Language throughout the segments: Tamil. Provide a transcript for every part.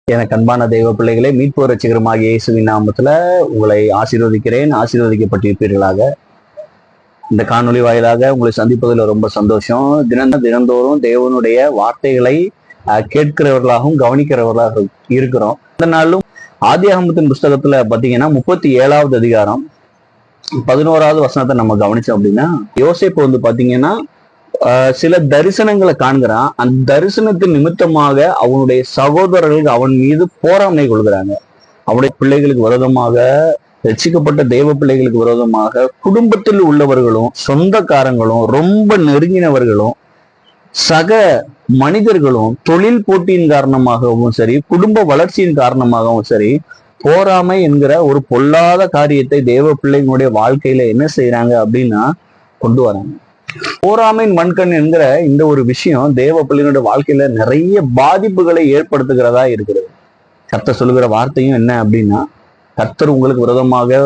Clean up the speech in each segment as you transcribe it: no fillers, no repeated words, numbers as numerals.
எனக்கு அன்பான தெய்வ பிள்ளைகளை மீட்பு ரட்சகருமாகிய இயேசுவின் நாமத்துல உங்களை ஆசீர்வதிக்கிறேன். ஆசீர்வதிக்கப்பட்டிருப்பீர்களாக. இந்த காணொலி வாயிலாக உங்களை சந்திப்பதில் ரொம்ப சந்தோஷம். தினந்தோறும் தேவனுடைய வார்த்தைகளை கேட்கிறவர்களாகவும் கவனிக்கிறவர்களாக இருக்கிறோம். இந்த நாளும் ஆதியாகமத்தின் புஸ்தகத்துல பாத்தீங்கன்னா 37வது அதிகாரம் 11வது வசனத்தை நம்ம கவனிச்சோம் அப்படின்னா, யோசேப்பு பாத்தீங்கன்னா சில தரிசனங்களை காண்கிறான். அந்த தரிசனத்தின் நிமித்தமாக அவனுடைய சகோதரர்களுக்கு அவன் மீது போராமை கொள்கிறாங்க. அவனுடைய பிள்ளைகளுக்கு விரோதமாக, ரட்சிக்கப்பட்ட தெய்வ பிள்ளைகளுக்கு விரோதமாக குடும்பத்தில் உள்ளவர்களும், சொந்தக்காரங்களும், ரொம்ப நெருங்கினவர்களும், சக மனிதர்களும் தொழில் போட்டியின் காரணமாகவும் சரி, குடும்ப வளர்ச்சியின் காரணமாகவும் சரி, போராமை என்கிற ஒரு பொல்லாத காரியத்தை தேவ பிள்ளைகளுடைய வாழ்க்கையில என்ன செய்யறாங்க அப்படின்னா கொண்டு வராங்க. போராமையின் மண்கண் என்கிற இந்த ஒரு விஷயம் தேவ பிள்ளைகளுடைய வாழ்க்கையில நிறைய பாதிப்புகளை ஏற்படுத்துகிறதா இருக்கிறது. கர்த்தர் சொல்லுகிற வார்த்தையும் என்ன அப்படின்னா, கர்த்தர் உங்களுக்கு விரோதமாக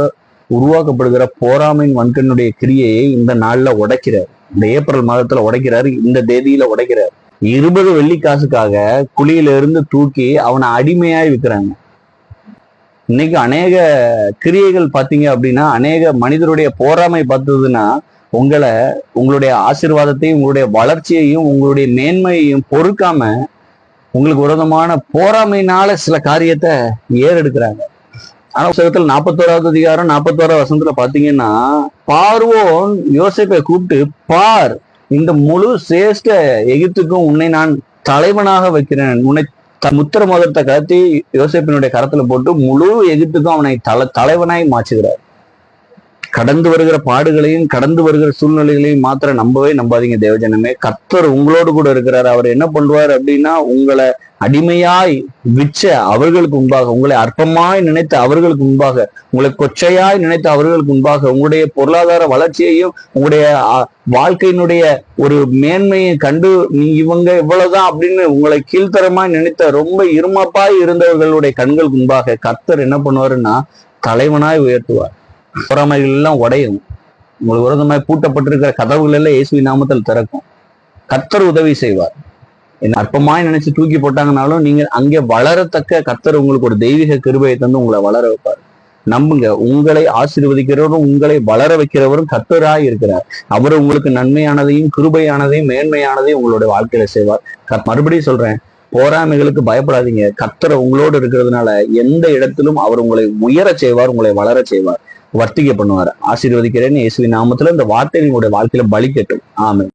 உருவாக்கப்படுகிற போராமையின் மண்கண்ணுடைய கிரியையை இந்த நாள்ல உடைக்கிறார். இந்த ஏப்ரல் மாதத்துல உடைக்கிறாரு. இந்த தேதியில உடைக்கிறார். 20 வெள்ளிக்காசுக்காக குழியில இருந்து தூக்கி அவனை அடிமையாய் விற்கிறாங்க. இன்னைக்கு அநேக கிரியைகள் பார்த்தீங்க அப்படின்னா, அநேக மனிதருடைய போராமை பார்த்ததுன்னா, உங்களுடைய ஆசீர்வாதத்தையும், உங்களுடைய வளர்ச்சியையும், உங்களுடைய மேன்மையையும் பொறுக்காம உங்களுக்கு விரோதமான போராமையினால சில காரியத்தை ஏறெடுக்கிறாங்க. ஆனா புத்தகத்துல 41வது அதிகாரம் 41வது வசனத்துல பாத்தீங்கன்னா, பார்வோன் யோசேப்பை கூப்பிட்டு, பார், இந்த முழு சிரேஷ்ட எகிப்துக்கும் உன்னை நான் தலைவனாக வைக்கிறேன். உன்னை முத்திர மோதிரத்தை கலத்தி யோசேப்பினுடைய கரத்துல போட்டு முழு எகிப்துக்கும் அவனை தலைவனாய் மாற்றுகிறார். கடந்து வருகிற பாடுகளையும், கடந்து வருகிற சூழ்நிலைகளையும் மாத்திரம் நம்பாதீங்க தேவஜனமே. கர்த்தர் உங்களோடு கூட இருக்கிறார். அவர் என்ன பண்ணுவார் அப்படின்னா, உங்களை அடிமையாய் விச்ச அவர்களுக்கு முன்பாக, உங்களை அற்பமாய் நினைத்த அவர்களுக்கு முன்பாக, உங்களை கொச்சையாய் நினைத்த அவர்களுக்கு முன்பாக, உங்களுடைய பொருளாதார வளர்ச்சியையும், உங்களுடைய வாழ்க்கையினுடைய ஒரு மேன்மையை கண்டு இவங்க இவ்வளவுதான் அப்படின்னு உங்களை கீழ்த்தரமாய் நினைத்த ரொம்ப இருமப்பாய் இருந்தவர்களுடைய கண்களுக்கு முன்பாக கர்த்தர் என்ன பண்ணுவாருன்னா தலைவனாய் உயர்த்துவார். பொறாமைகள் எல்லாம் உடையும். உங்களுக்கு விரோதமாய் பூட்டப்பட்டிருக்கிற கதவுகள் எல்லாம் இயேசுவின் நாமத்தில் திறக்கும். கர்த்தர் உதவி செய்வார். அற்பமாய் நினைச்சு தூக்கி போட்டாங்கனாலும் நீங்க அங்கே வளரத்தக்க கர்த்தர் உங்களுக்கு ஒரு தெய்வீக கிருபையை தந்து உங்களை வளர வைப்பார். நம்புங்க, உங்களை ஆசீர்வதிக்கிறவரும் உங்களை வளர வைக்கிறவரும் கர்த்தராய் இருக்கிறார். அவர் உங்களுக்கு நன்மையானதையும், கிருபையானதையும், மேன்மையானதையும் உங்களுடைய வாழ்க்கையில செய்வார். மறுபடியும் சொல்றேன், போராமைகளுக்கு பயப்படாதீங்க. கர்த்தர் உங்களோடு இருக்கிறதுனால எந்த இடத்திலும் அவர் உங்களை உயர செய்வார், உங்களை வளர செய்வார், வர்த்திக்க பண்ணுவார். ஆசீர்வதிக்கிறேன்னு இயேசுவின் நாமத்துல இந்த வார்த்தை உங்களுடைய வாழ்க்கையில பலிக்கட்டும். ஆமென்.